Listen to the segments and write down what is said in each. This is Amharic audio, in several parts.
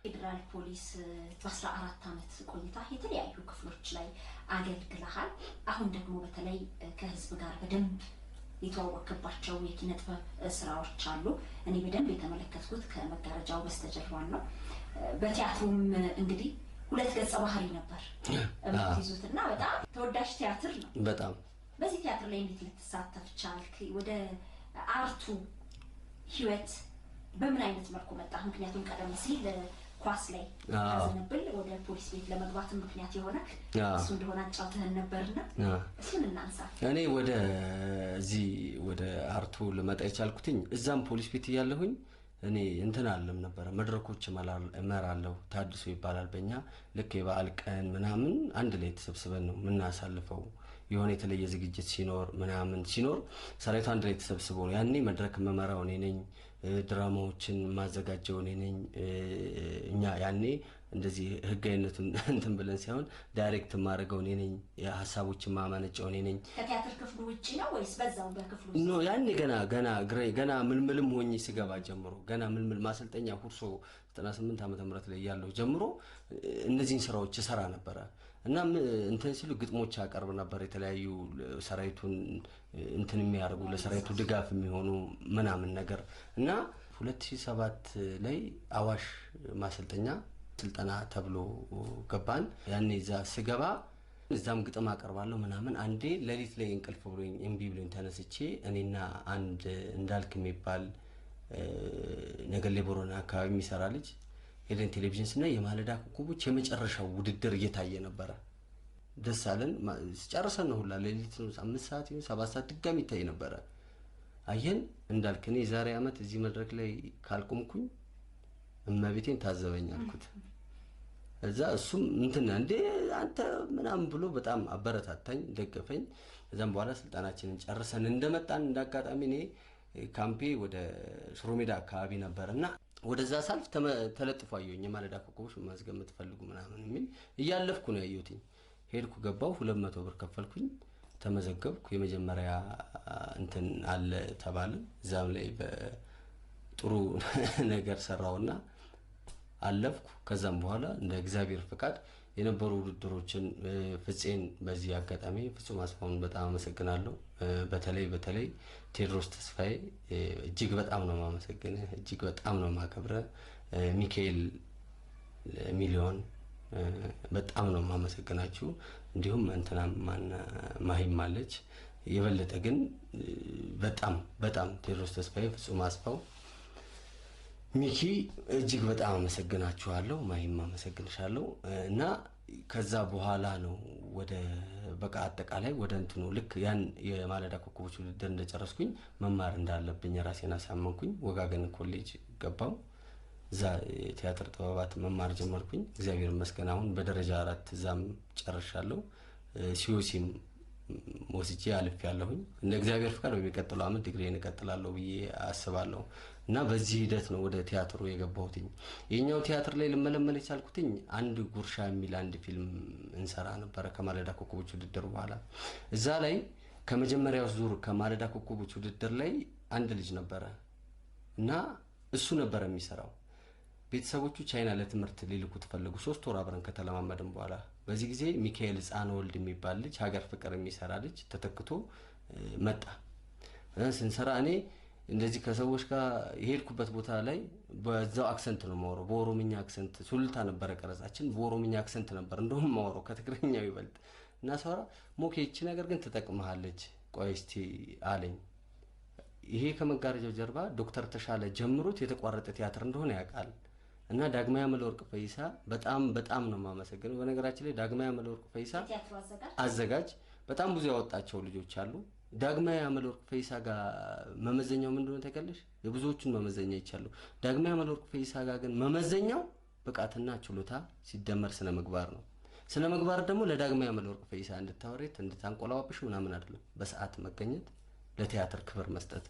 ፌደራል ፖሊስ በ14 ዓመት ቆይታ የተለያዩ ክፍሎች ላይ አገልግለሃል። አሁን ደግሞ በተለይ ከህዝብ ጋር በደንብ የተዋወቅባቸው የኪነ ጥበብ ስራዎች አሉ። እኔ በደንብ የተመለከትኩት ከመጋረጃው በስተጀርባ ነው። በቲያትሩም እንግዲህ ሁለት ገጸ ባህሪ ነበር የምትይዙትና በጣም ተወዳጅ ቲያትር ነው። በጣም በዚህ ቲያትር ላይ እንዴት ልትሳተፍ ቻልክ? ወደ አርቱ ህይወት በምን አይነት መልኩ መጣ? ምክንያቱም ቀደም ሲል ኳስ ላይ አዘነብል ወደ ፖሊስ ቤት ለመግባት ምክንያት የሆነክ እሱ እንደሆነ አጫውተህን ነበርና እሱን እናንሳ። እኔ ወደ አርቱ ልመጣ የቻልኩትኝ እዛም ፖሊስ ቤት እያለሁኝ እኔ እንትን አለም ነበር መድረኮች እመራለሁ። ታድሶ ይባላል በእኛ ልክ የበዓል ቀን ምናምን አንድ ላይ ተሰብስበን ነው የምናሳልፈው። የሆነ የተለየ ዝግጅት ሲኖር ምናምን ሲኖር ሰራዊቱ አንድ ላይ ተሰብስበው ነው ያኔ መድረክ መመራው እኔ ነኝ። ድራማዎችን ማዘጋጀው እኔ ነኝ። እኛ ያኔ እንደዚህ ህጋዊነቱን እንትን ብለን ሳይሆን ዳይሬክት ማድረገው እኔ ነኝ። የሐሳቦችን ማማነጨው እኔ ነኝ። ከቲያትር ክፍሉ ውጪ ነው ወይስ በዛው በክፍሉ? ኖ ያኔ ገና ምልምልም ሆኜ ስገባ ጀምሮ ገና ምልምል ማሰልጠኛ ሁርሶ 98 ዓመተ ምህረት ላይ ያለው ጀምሮ እነዚህን ስራዎች ሰራ ነበር እና እንትን ሲሉ ግጥሞች አቀርብ ነበር። የተለያዩ ሰራዊቱን እንትን የሚያርጉ ለሰራዊቱ ድጋፍ የሚሆኑ ምናምን ነገር እና 2007 ላይ አዋሽ ማሰልጠኛ ስልጠና ተብሎ ገባን። ያኔ እዛ ስገባ እዛም ግጥም አቀርባለሁ ምናምን። አንዴ ሌሊት ላይ እንቅልፍ ብሎኝ እምቢ ብሎኝ ተነስቼ እኔና አንድ እንዳልክ የሚባል ነገሌ ቦረና አካባቢ የሚሰራ ልጅ ሄደን ቴሌቪዥን ስናይ የማለዳ ኮከቦች የመጨረሻው ውድድር እየታየ ነበር። ደስ አለን። ጨርሰን ነው ሁላ ሌሊት 5 ሰዓት 7 ሰዓት ድጋሚ ይታይ ነበር። አየን እንዳልክ እኔ ዛሬ አመት እዚህ መድረክ ላይ ካልቆምኩኝ እመቤቴን ታዘበኝ አልኩት። እዛ እሱም እንትን እንዴ አንተ ምናምን ብሎ በጣም አበረታታኝ ደገፈኝ። እዛም በኋላ ስልጣናችንን ጨርሰን እንደመጣን እንዳጋጣሚ እኔ ካምፔ ወደ ሽሮሜዳ አካባቢ ነበርና ወደዛ ሳልፍ ተለጥፎ አየሁኝ የማለዳ ኮከቦች ማስገመት ፈልጉ ምናምን የሚል እያለፍኩ ነው ያየሁትኝ። ሄድኩ ገባው 200 ብር ከፈልኩኝ ተመዘገብኩ። የመጀመሪያ እንትን አለ ተባለ። እዛም ላይ በጥሩ ነገር ሰራውና አለፍኩ። ከዛም በኋላ እንደ እግዚአብሔር ፍቃድ የነበሩ ውድድሮችን ፍፄን በዚህ አጋጣሚ ፍጹም አስፋውን በጣም አመሰግናለሁ። በተለይ ቴዎድሮስ ተስፋዬ እጅግ በጣም ነው ማመሰግነው። እጅግ በጣም ነው ማከብረው። ሚካኤል ሚሊዮን በጣም ነው ማመሰግናችሁ። እንዲሁም እንትና ማሂም አለች። የበለጠ ግን በጣም ቴዎድሮስ ተስፋዬ፣ ፍጹም አስፋው፣ ሚኪ እጅግ በጣም አመሰግናችኋለሁ። ማሂም አመሰግንሻለሁ። እና ከዛ በኋላ ነው ወደ በቃ አጠቃላይ ወደ እንትኑ ልክ ያን የማለዳ ኮከቦች ውድድር እንደጨረስኩኝ መማር እንዳለብኝ ራሴን አሳመንኩኝ። ወጋገን ኮሌጅ ገባው። እዛ ቲያትር ጥበባት መማር ጀመርኩኝ። እግዚአብሔር ይመስገን አሁን በደረጃ 4 እዛም ጨርሻለሁ። ሲኦሲም ወስጄ አልፌያለሁኝ። እንደ እግዚአብሔር ፍቃድ በሚቀጥለው አመት ዲግሪዬን እቀጥላለሁ ብዬ አስባለሁ። እና በዚህ ሂደት ነው ወደ ቲያትሩ የገባሁትኝ። የኛው ቲያትር ላይ ልመለመል የቻልኩትኝ አንድ ጉርሻ የሚል አንድ ፊልም እንሰራ ነበር ከማለዳ ኮከቦች ውድድር በኋላ። እዛ ላይ ከመጀመሪያው ዙር ከማለዳ ኮከቦች ውድድር ላይ አንድ ልጅ ነበረ እና እሱ ነበር የሚሰራው። ቤተሰቦቹ ቻይና ለትምህርት ሊልኩት ፈልጉ 3 ወር አብረን ከተለማመድን በኋላ በዚህ ጊዜ ሚካኤል ጻነ ወልድ የሚባል ልጅ ሀገር ፍቅር የሚሰራ ልጅ ተተክቶ መጣ። ስንሰራ እኔ እንደዚህ ከሰዎች ጋር የሄድኩበት ቦታ ላይ በዛው አክሰንት ነው ማወራው። በኦሮምኛ አክሰንት ሱልታ ነበር ቀረጻችን። በኦሮምኛ አክሰንት ነበር እንደውም ማወራው ከትግርኛው ይበልጥ። እና ሰራ ሞኬ እቺ ነገር ግን ትጠቅምሃለች ቆይ እስቲ አለኝ። ይሄ ከመጋረጃው ጀርባ ዶክተር ተሻለ ጀምሮት የተቋረጠ ቲያትር እንደሆነ ያውቃል። እና ዳግማዊ አመለወርቅ ፈይሳ በጣም ነው ማመሰግነው። በነገራችን ላይ ዳግማዊ አመለወርቅ ፈይሳ አዘጋጅ በጣም ብዙ ያወጣቸው ልጆች አሉ። ዳግማዊ አመለወርቅ ፈይሳ ጋር መመዘኛው ምንድነው ታውቃለሽ? የብዙዎቹን መመዘኛ ይቻላል። ዳግማዊ አመለወርቅ ፈይሳ ጋር ግን መመዘኛው ብቃትና ችሎታ ሲደመር ስነ ምግባር ነው። ስነ ምግባር ደግሞ ለዳግማዊ አመለወርቅ ፈይሳ እንድታወሬት እንድታንቆላዋብሽ ምናምን አይደለም። በሰዓት መገኘት፣ ለቲያትር ክብር መስጠት።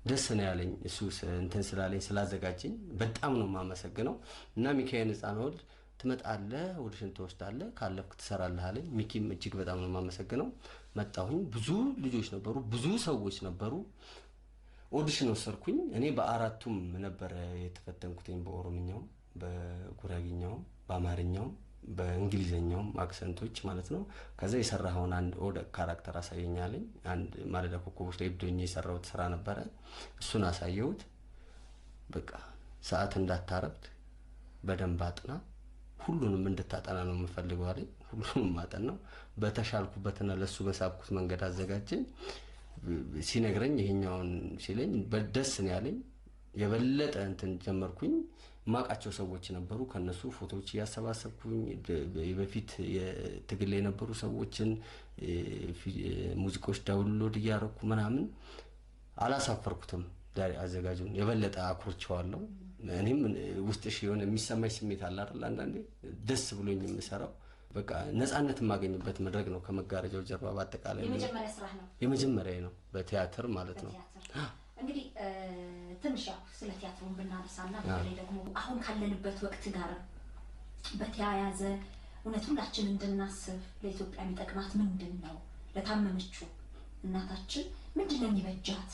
ደስ ነው ያለኝ እሱ እንትን ስላለኝ ስላዘጋጀኝ በጣም ነው ማመሰግነው። እና ሚካኤል ጻነ ወልድ ትመጣለህ፣ ኦዲሽን ትወስዳለህ፣ ካለፍክ ትሰራለህ አለኝ። ሚኪም እጅግ በጣም ነው የማመሰግነው። መጣሁኝ። ብዙ ልጆች ነበሩ፣ ብዙ ሰዎች ነበሩ። ኦዲሽን ወሰድኩኝ። እኔ በአራቱም ነበረ የተፈተንኩትኝ፣ በኦሮምኛውም፣ በጉራጌኛውም፣ በአማርኛውም በእንግሊዘኛውም አክሰንቶች ማለት ነው። ከዛ የሰራኸውን አንድ ኦደ ካራክተር አሳየኛለኝ። አንድ ማለዳ ኮከቦች ላይ ብዶኝ የሰራሁት ስራ ነበረ። እሱን አሳየሁት። በቃ ሰዓት እንዳታረፍድ በደንብ አጥና፣ ሁሉንም እንድታጠና ነው የምፈልገው አለኝ። ሁሉንም አጠናው። በተሻልኩበትና ለሱ በሳብኩት መንገድ አዘጋጀኝ። ሲነግረኝ ይሄኛውን ሲለኝ በደስ ነው ያለኝ። የበለጠ እንትን ጀመርኩኝ። ማቃቸው ሰዎች ነበሩ። ከነሱ ፎቶዎች እያሰባሰብኩኝ በፊት የትግል የነበሩ ሰዎችን ሙዚቃዎች ዳውንሎድ እያረኩ ምናምን አላሳፈርኩትም። አዘጋጁን የበለጠ አኩርቼዋለሁ። እኔም ውስጥሽ የሆነ የሚሰማኝ ስሜት አለ አይደል? አንዳንዴ ደስ ብሎኝ የምሰራው በቃ ነፃነት የማገኝበት መድረክ ነው። ከመጋረጃው ጀርባ በአጠቃላይ የመጀመሪያ ስራ ነው። የመጀመሪያ ነው በቲያትር ማለት ነው። እንግዲህ ትንሽ ያው ስለ ቲያትሩን ብናነሳና በተለይ ደግሞ አሁን ካለንበት ወቅት ጋር በተያያዘ እውነት ሁላችን እንድናስብ ለኢትዮጵያ የሚጠቅማት ምንድን ነው፣ ለታመመችው እናታችን ምንድን ነው የሚበጃት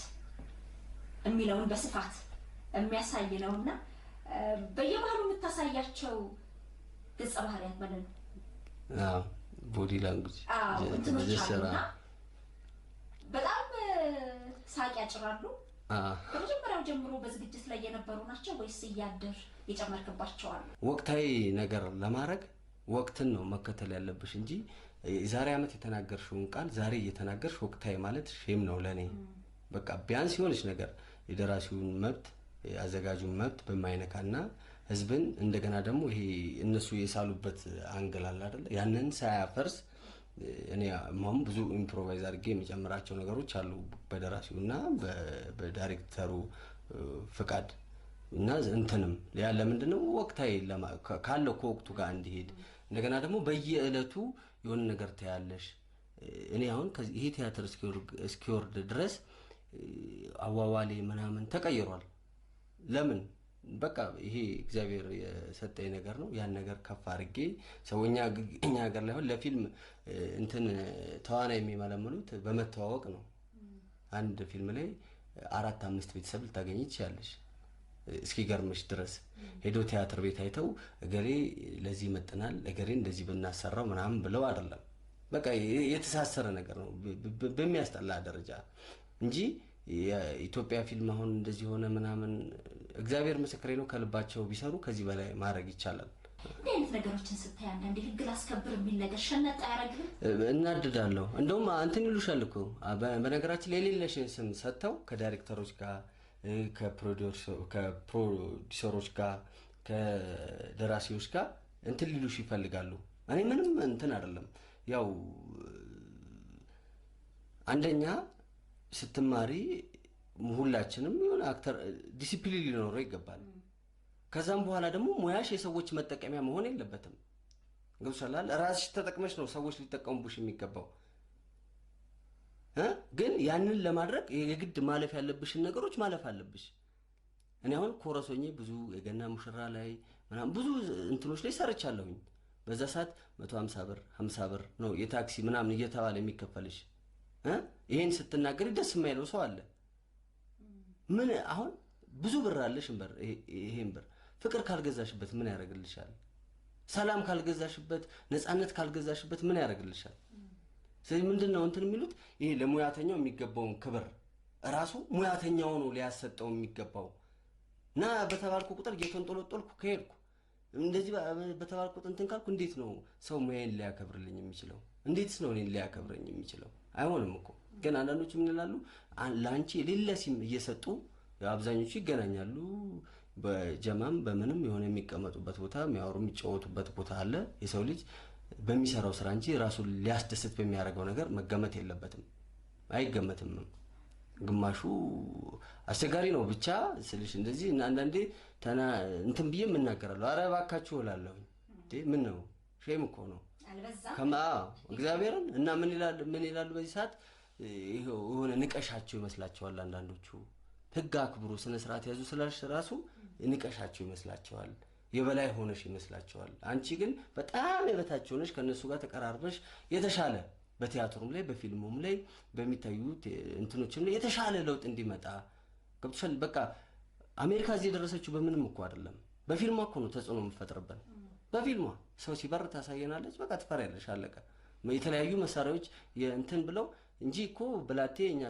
የሚለውን በስፋት የሚያሳይ ነውና በየባህሉ የምታሳያቸው ገጸ ባህሪያት ማለት ነው። ቦዲ ላንጉጅ እንትኖች አሉና በጣም ሳቅ ያጭራሉ። ከመጀመሪያው ጀምሮ በዝግጅት ላይ የነበሩ ናቸው ወይስ እያደር የጨመርክባቸዋል? ወቅታዊ ነገር ለማድረግ ወቅትን ነው መከተል ያለብሽ እንጂ ዛሬ ዓመት የተናገርሽውን ቃል ዛሬ እየተናገርሽ ወቅታዊ ማለት ሼም ነው ለኔ። በቃ ቢያንስ የሆነች ነገር የደራሲውን መብት የአዘጋጁን መብት በማይነካና ህዝብን እንደገና ደግሞ ይሄ እነሱ የሳሉበት አንግል አለ አይደል? ያንን ሳያፈርስ እኔ ማም ብዙ ኢምፕሮቫይዝ አድርጌ የሚጨምራቸው ነገሮች አሉ በደራሲውና በዳይሬክተሩ ፍቃድ እና እንትንም ያ ለምንድነው ወቅታዊ ካለው ከወቅቱ ጋር እንዲሄድ እንደገና ደግሞ በየዕለቱ የሆነ ነገር ታያለሽ። እኔ አሁን ይሄ ቲያትር እስኪወርድ ድረስ አዋዋሌ ምናምን ተቀይሯል። ለምን? በቃ ይሄ እግዚአብሔር የሰጠኝ ነገር ነው። ያን ነገር ከፍ አድርጌ ሰውኛ እኛ ሀገር ላይ ለፊልም እንትን ተዋናይ የሚመለምሉት በመተዋወቅ ነው። አንድ ፊልም ላይ 4-5 ቤተሰብ ልታገኝ ትችያለሽ እስኪገርምሽ ድረስ ሄዶ ቲያትር ቤት አይተው እገሌ ለዚህ ይመጥናል እገሌ እንደዚህ ብናሰራው ምናምን ብለው አይደለም። በቃ የተሳሰረ ነገር ነው በሚያስጠላ ደረጃ እንጂ የኢትዮጵያ ፊልም አሁን እንደዚህ ሆነ ምናምን እግዚአብሔር ምስክሬ ነው። ከልባቸው ቢሰሩ ከዚህ በላይ ማድረግ ይቻላል። እንዴ አይነት ነገሮችን ስታይ አንዳንዴ ህግ ላስከብር የሚል ነገር ሸነጣ ያረግም እናድዳለሁ። እንደውም አንተን ይሉሻል እኮ በነገራችን ላይ የሌለሽን ስም ሰጥተው ከዳይሬክተሮች ጋር ከፕሮዲውሰሮች ጋር ከደራሲዎች ጋር እንትን ሊሉሽ ይፈልጋሉ። እኔ ምንም እንትን አይደለም። ያው አንደኛ ስትማሪ ሁላችንም የሆነ አክተር ዲሲፕሊን ሊኖረው ይገባል። ከዛም በኋላ ደግሞ ሙያሽ የሰዎች መጠቀሚያ መሆን የለበትም። ገብቶሻል? ራስሽ ተጠቅመሽ ነው ሰዎች ሊጠቀሙብሽ የሚገባው። ግን ያንን ለማድረግ የግድ ማለፍ ያለብሽን ነገሮች ማለፍ አለብሽ። እኔ አሁን ኮረሶኜ ብዙ የገና ሙሽራ ላይ ምናምን ብዙ እንትኖች ላይ ሰርቻለሁኝ። በዛ ሰዓት 150 ብር 50 ብር ነው የታክሲ ምናምን እየተባለ የሚከፈልሽ። ይሄን ስትናገሪ ደስ የማይለው ሰው አለ። ምን አሁን ብዙ ብር አለሽ እንበር ይሄን ብር ፍቅር ካልገዛሽበት ምን ያደርግልሻል? ሰላም ካልገዛሽበት፣ ነፃነት ካልገዛሽበት ምን ያደርግልሻል? ስለዚህ ምንድነው እንትን የሚሉት ይሄ ለሙያተኛው የሚገባውን ክብር ራሱ ሙያተኛው ነው ሊያሰጠው የሚገባው። እና በተባልኩ ቁጥር እየተንጠለጠልኩ ከሄድኩ እንደዚህ በተባልኩ ቁጥር እንትን ካልኩ እንዴት ነው ሰው ሙያዬን ሊያከብርልኝ የሚችለው? እንዴትስ ነው እኔን ሊያከብረኝ የሚችለው? አይሆንም እኮ። ግን አንዳንዶቹ ምን ይላሉ? ላንቺ የሌለ ሲም እየሰጡ አብዛኞቹ ይገናኛሉ። በጀማም በምንም የሆነ የሚቀመጡበት ቦታ የሚያወሩ የሚጫወቱበት ቦታ አለ። የሰው ልጅ በሚሰራው ስራ እንጂ ራሱን ሊያስደስት በሚያደርገው ነገር መገመት የለበትም። አይገመትም። ግማሹ አስቸጋሪ ነው ብቻ ስልሽ እንደዚህ እና አንዳንዴ እንትን ብዬ የምናገራለሁ። ኧረ እባካችሁ እላለሁ። ምን ነው ሼም እኮ ነው እግዚአብሔርን እና ምን ይላሉ በዚህ ሰዓት የሆነ ንቀሻቸው ይመስላቸዋል። አንዳንዶቹ ህግ አክብሩ ስነ ስርዓት ያዙ ስላልሽ ራሱ ንቀሻቸው ይመስላቸዋል። የበላይ ሆነሽ ይመስላቸዋል። አንቺ ግን በጣም የበታች ሆነሽ ከነሱ ጋር ተቀራርበሽ የተሻለ በቲያትሩም ላይ በፊልሙም ላይ በሚታዩት እንትኖችም ላይ የተሻለ ለውጥ እንዲመጣ ገብቶሻል። በቃ አሜሪካ እዚህ የደረሰችው በምንም እኮ አይደለም፣ በፊልሟ እኮ ነው ተጽዕኖ የምትፈጥርበት። በፊልሟ ሰው ሲበር ታሳየናለች፣ በቃ ትፈሪያለሽ፣ አለቀ። የተለያዩ መሳሪያዎች የእንትን ብለው እንጂ እኮ ብላቴ እኛ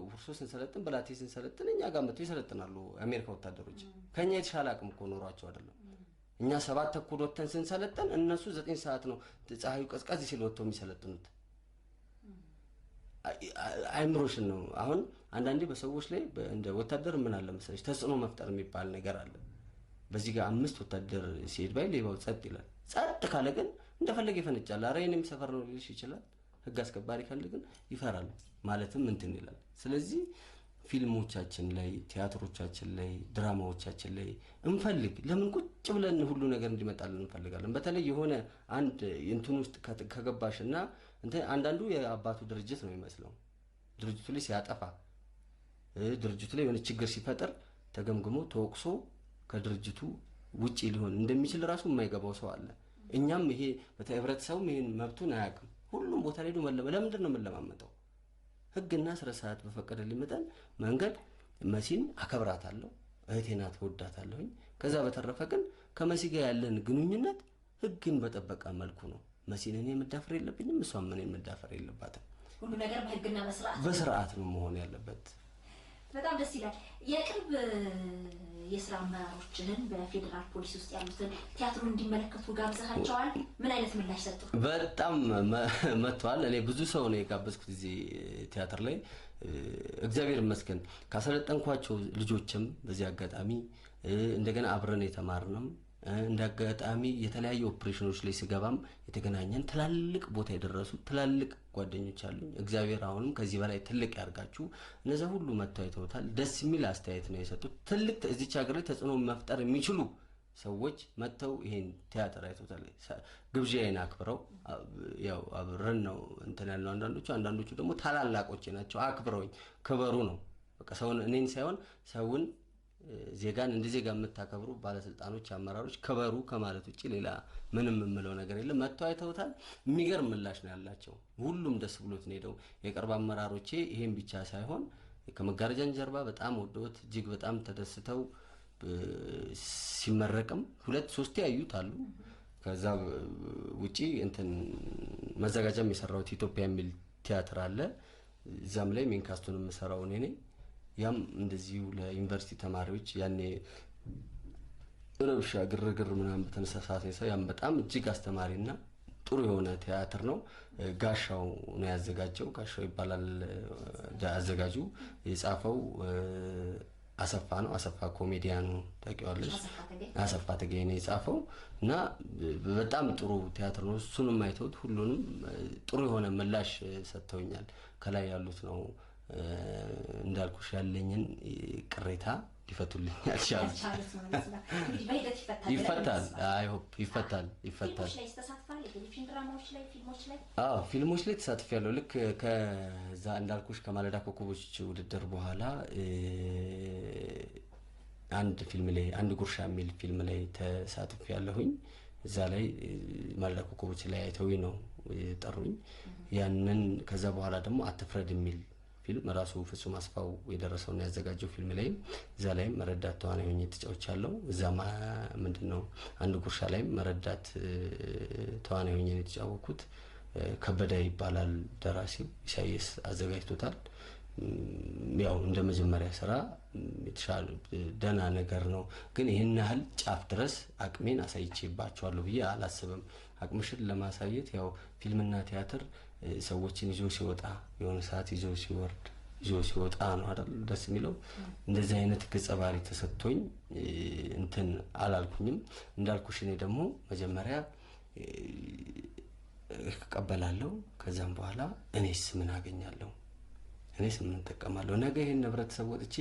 ሁርሶ ስንሰለጥን ብላቴ ስንሰለጥን እኛ ጋር መጥተው ይሰለጥናሉ አሜሪካ ወታደሮች። ከኛ የተሻለ አቅም እኮ ኖሯቸው አይደለም። እኛ 7 ተኩል ወጥተን ስንሰለጥን እነሱ 9 ሰዓት ነው ፀሐዩ ቀዝቀዝ ሲል ወጥተው የሚሰለጥኑት። አይምሮሽን ነው። አሁን አንዳንዴ በሰዎች ላይ እንደ ወታደር ምን አለ መሰለሽ ተጽዕኖ መፍጠር የሚባል ነገር አለ። በዚህ ጋር 5 ወታደር ሲሄድ ባይ ሌባው ጸጥ ይላል። ጸጥ ካለ ግን እንደፈለገ ይፈነጫል። አረ የኔም ሰፈር ነው ሊልሽ ይችላል። ህግ አስከባሪ ካለ ግን ይፈራል ማለትም እንትን ይላል። ስለዚህ ፊልሞቻችን ላይ፣ ቲያትሮቻችን ላይ፣ ድራማዎቻችን ላይ እንፈልግ። ለምን ቁጭ ብለን ሁሉ ነገር እንዲመጣልን እንፈልጋለን? በተለይ የሆነ አንድ እንትን ውስጥ ከገባሽና እንትን አንዳንዱ የአባቱ ድርጅት ነው የሚመስለው። ድርጅቱ ላይ ሲያጠፋ ድርጅቱ ላይ የሆነ ችግር ሲፈጠር ተገምግሞ ተወቅሶ ከድርጅቱ ውጪ ሊሆን እንደሚችል ራሱ የማይገባው ሰው አለ። እኛም ይሄ ህብረተሰቡም ይሄን መብቱን አያውቅም። ሁሉም ቦታ ላይ ለምንድን ነው የምንለማመጠው? ህግና ስነ ስርዓት በፈቀደልኝ መጠን መንገድ መሲን አከብራታለሁ፣ እህቴ ናት፣ እወዳታለሁኝ። ከዛ በተረፈ ግን ከመሲ ጋር ያለን ግንኙነት ህግን በጠበቀ መልኩ ነው። መሲን እኔ መዳፈር የለብኝም፣ እሷም እኔ መዳፈር የለባትም። ሁሉ ነገር በህግና በስርዓት ነው መሆን ያለበት። በጣም ደስ ይላል። የቅርብ የስራ አመራሮችህን በፌዴራል ፖሊስ ውስጥ ያሉትን ቲያትሩን እንዲመለከቱ ጋብዘሃቸዋል። ምን አይነት ምላሽ ሰጡ? በጣም መጥተዋል። እኔ ብዙ ሰው ነው የጋበዝኩት እዚህ ቲያትር ላይ። እግዚአብሔር ይመስገን ካሰለጠንኳቸው ልጆችም በዚህ አጋጣሚ እንደገና አብረን የተማርንም እንደ አጋጣሚ የተለያዩ ኦፕሬሽኖች ላይ ስገባም የተገናኘን ትላልቅ ቦታ የደረሱ ትላልቅ ጓደኞች አሉኝ። እግዚአብሔር አሁንም ከዚህ በላይ ትልቅ ያርጋችሁ። እነዛ ሁሉ መጥተው አይተውታል። ደስ የሚል አስተያየት ነው የሰጡት። ትልቅ እዚች ሀገር ላይ ተጽዕኖ መፍጠር የሚችሉ ሰዎች መጥተው ይሄን ቲያትር አይተውታል። ግብዣዬን አክብረው ያው አብረን ነው እንትን ያለው። አንዳንዶቹ ደግሞ ታላላቆቼ ናቸው። አክብረውኝ ክበሩ ነው በቃ ሰውን እኔን ሳይሆን ሰውን ዜጋን እንደ ዜጋ የምታከብሩ ባለስልጣኖች፣ አመራሮች ክበሩ ከማለት ውጪ ሌላ ምንም የምለው ነገር የለም። መጥተው አይተውታል። የሚገርም ምላሽ ነው ያላቸው። ሁሉም ደስ ብሎት ነው ሄደው። የቅርብ አመራሮቼ ይሄን ብቻ ሳይሆን ከመጋረጃን ጀርባ በጣም ወደውት እጅግ በጣም ተደስተው ሲመረቅም 2-3 ያዩት አሉ። ከዛ ውጪ እንትን መዘጋጃም የሰራሁት ኢትዮጵያ የሚል ቲያትር አለ። እዛም ላይ ሜንካስቱን የምሰራው እኔ ነኝ። ያም እንደዚሁ ለዩኒቨርሲቲ ተማሪዎች ያኔ ረብሻ ግርግር ምናምን በተነሳሳተ ሰው ያም በጣም እጅግ አስተማሪና ጥሩ የሆነ ቲያትር ነው። ጋሻው ነው ያዘጋጀው። ጋሻው ይባላል አዘጋጁ። የጻፈው አሰፋ ነው። አሰፋ ኮሜዲያኑ ታውቂዋለሽ? አሰፋ ተገኝ ነው የጻፈው እና በጣም ጥሩ ቲያትር ነው። እሱንም አይተውት ሁሉንም ጥሩ የሆነ ምላሽ ሰጥተውኛል። ከላይ ያሉት ነው እንዳልኩሽ ያለኝን ቅሬታ ሊፈቱልኝ አልቻሉም። ይፈታል። አይ ሆፕ ይፈታል። ፊልሞች ላይ ተሳትፌያለሁ። ልክ ከዛ እንዳልኩሽ ከማለዳ ኮከቦች ውድድር በኋላ አንድ ፊልም ላይ አንድ ጉርሻ የሚል ፊልም ላይ ተሳትፌያለሁኝ። እዛ ላይ ማለዳ ኮከቦች ላይ አይተውኝ ነው የጠሩኝ። ያንን ከዛ በኋላ ደግሞ አትፍረድ የሚል ፊልም ራሱ ፍጹም አስፋው የደረሰውና ያዘጋጀው ፊልም ላይ እዛ ላይ መረዳት ተዋናይ ሆኜ ተጫውቻለሁ። እዛ ምንድነው አንድ ጉርሻ ላይ መረዳት ተዋናይ ሆኜ የተጫወኩት። ከበደ ይባላል ደራሲው፣ ኢሳይያስ አዘጋጅቶታል። ያው እንደ መጀመሪያ ስራ የተሻለ ደና ነገር ነው። ግን ይሄን ያህል ጫፍ ድረስ አቅሜን አሳይቼባቸዋለሁ ብዬ አላስብም። አቅምሽን ለማሳየት ያው ፊልምና ቲያትር ሰዎችን ይዞ ሲወጣ የሆነ ሰዓት ይዞ ሲወርድ ይዞ ሲወጣ ነው አይደል ደስ የሚለው። እንደዚህ አይነት ገጸ ባህሪ ተሰጥቶኝ እንትን አላልኩኝም። እንዳልኩሽ እኔ ደግሞ መጀመሪያ እቀበላለሁ። ከዛም በኋላ እኔስ ምን አገኛለሁ? እኔስ ምን ተጠቀማለሁ? ነገ ይሄን ህብረተሰብ ወጥቼ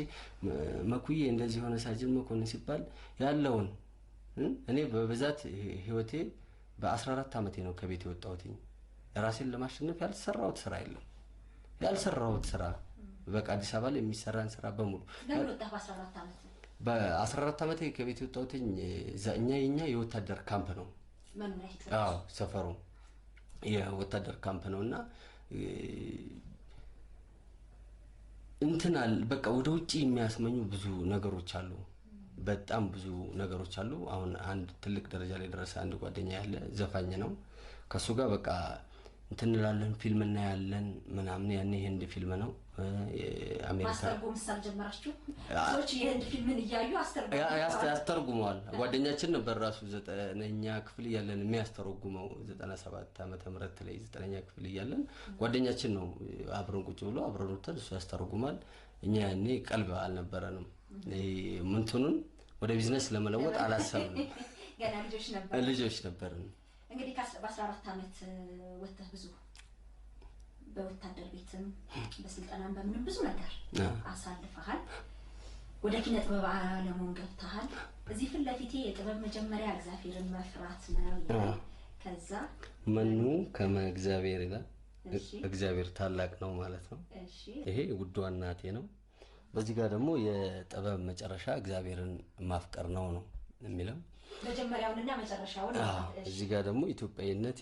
መኩዬ እንደዚህ ሆነ ሳጅን መኮንን ሲባል ያለውን እኔ በብዛት ህይወቴ በ14 ዓመቴ ነው ከቤት የወጣሁትኝ። ራሴን ለማሸነፍ ያልሰራሁት ስራ የለም። ያልሰራሁት ስራ በቃ አዲስ አበባ ላይ የሚሰራን ስራ በሙሉ ለምን ወጣህ? በ14 ዓመት በ14 ዓመቴ ከቤት የወጣሁትኝ የኛ የወታደር ካምፕ ነው። አዎ ሰፈሩ የወታደር ካምፕ ነውና እንትናል በቃ ወደ ውጪ የሚያስመኙ ብዙ ነገሮች አሉ። በጣም ብዙ ነገሮች አሉ። አሁን አንድ ትልቅ ደረጃ ላይ ደረሰ አንድ ጓደኛ ያለ ዘፋኝ ነው። ከሱ ጋር በቃ እንትን እንላለን፣ ፊልም እናያለን ምናምን። ያኔ ህንድ ፊልም ነው አሜሪካ አስተርጉም ሳል ጀመራችሁ ሰዎች የህንድ ፊልምን እያዩ አስተርጉመዋል። ጓደኛችን ነበር ራሱ 9ኛ ክፍል እያለን የሚያስተረጉመው 97 ዓመተ ምህረት ላይ 9ኛ ክፍል እያለን ጓደኛችን ነው። አብረን ቁጭ ብሎ አብረን ወጥተን እሱ ያስተረጉማል። እኛ ያኔ ቀልብ አልነበረንም። ምንቱን ወደ ቢዝነስ ለመለወጥ አላሰብንም። ገና ልጆች ነበርን። እንግዲህ በ14 ዓመት ወጥተህ ብዙ በወታደር ቤትም በስልጠናም በምንም ብዙ ነገር አሳልፈሃል። ወደ ኪነ ጥበብ ዓለሙን ገብተሃል። እዚህ ፊት ለፊቴ የጥበብ መጀመሪያ እግዚአብሔርን መፍራት ነው። ከዛ መኑ ከመ እግዚአብሔር ይላል። እግዚአብሔር ታላቅ ነው ማለት ነው። ይሄ ውዷ እናቴ ነው። በዚህ ጋር ደግሞ የጥበብ መጨረሻ እግዚአብሔርን ማፍቀር ነው የሚለው መጀመሪያውንና መጨረሻውን። እዚህ ጋር ደግሞ ኢትዮጵያዊነቴ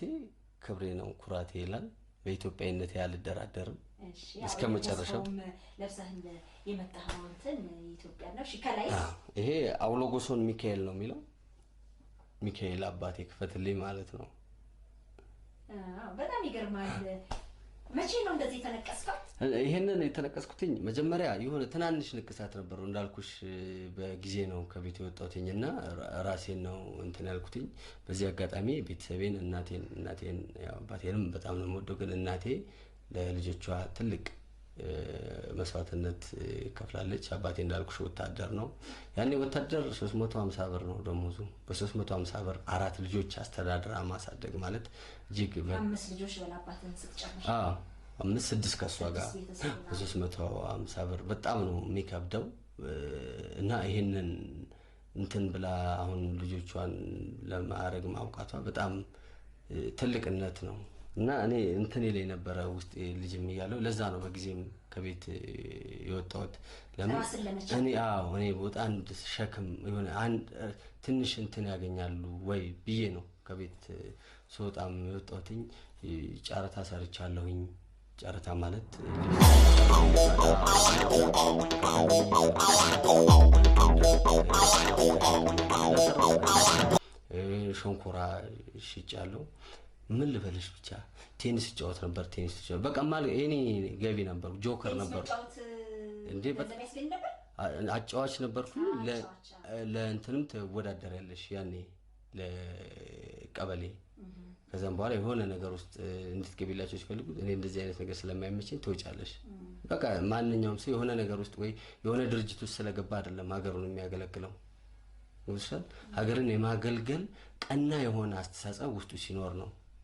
ክብሬ ነው ኩራቴ ይላል። በኢትዮጵያዊነቴ አልደራደርም እስከ መጨረሻው። ለብሰህ የመጣኸው እንትን ኢትዮጵያ ነው። እሺ ከላይ ይሄ አውሎጎሶን ሚካኤል ነው የሚለው። ሚካኤል አባቴ ክፈትልኝ ማለት ነው። በጣም ይገርማል። መቼ ነው እንደዚህ ተነቀስከው? ይሄንን የተነቀስኩትኝ መጀመሪያ የሆነ ትናንሽ ንቅሳት ነበሩ እንዳልኩሽ በጊዜ ነው ከቤት የወጣሁትኝና ራሴን ነው እንትን ያልኩትኝ። በዚህ አጋጣሚ ቤተሰቤን እናቴን ያው አባቴንም በጣም ነው የምወደው፣ ግን እናቴ ለልጆቿ ትልቅ መስዋዕትነት ከፍላለች። አባቴ እንዳልኩሽ ወታደር ነው። ያኔ ወታደር 350 ብር ነው ደሞዙ። በ350 ብር 4 ልጆች አስተዳድራ ማሳደግ ማለት እጅግ 5 ልጆች በላባትን ስትጨምር 5-6 ከሷ ጋር 350 ብር በጣም ነው የሚከብደው። እና ይሄንን እንትን ብላ አሁን ልጆቿን ለማድረግ ማውቃቷ በጣም ትልቅነት ነው። እና እኔ እንትን ላይ ነበረ ውስጥ ልጅም እያለሁ ለዛ ነው በጊዜም ከቤት የወጣሁት። ለምን እኔ ቦታ አንድ ሸክም የሆነ አንድ ትንሽ እንትን ያገኛሉ ወይ ብዬ ነው ከቤት ስወጣም የወጣሁትኝ። ጨረታ ሰርቻለሁኝ። ጨረታ ማለት ሸንኮራ ሽጫለሁ። ምን ልበልሽ ብቻ ቴኒስ ጫወት ነበር። በቃ ማለት እኔ ገቢ ነበር። ጆከር ነበር እንዴ አጫዋች ነበርኩ። ለእንትንም ትወዳደሪያለሽ ያኔ ለቀበሌ። ከዛም በኋላ የሆነ ነገር ውስጥ እንድትገቢላቸው ሲፈልጉ እኔ እንደዚህ አይነት ነገር ስለማይመቸኝ ትወጫለሽ። በቃ ማንኛውም ሰው የሆነ ነገር ውስጥ ወይ የሆነ ድርጅት ውስጥ ስለገባ አይደለም ሀገሩን የሚያገለግለው። ሀገርን የማገልገል ቀና የሆነ አስተሳሰብ ውስጡ ሲኖር ነው።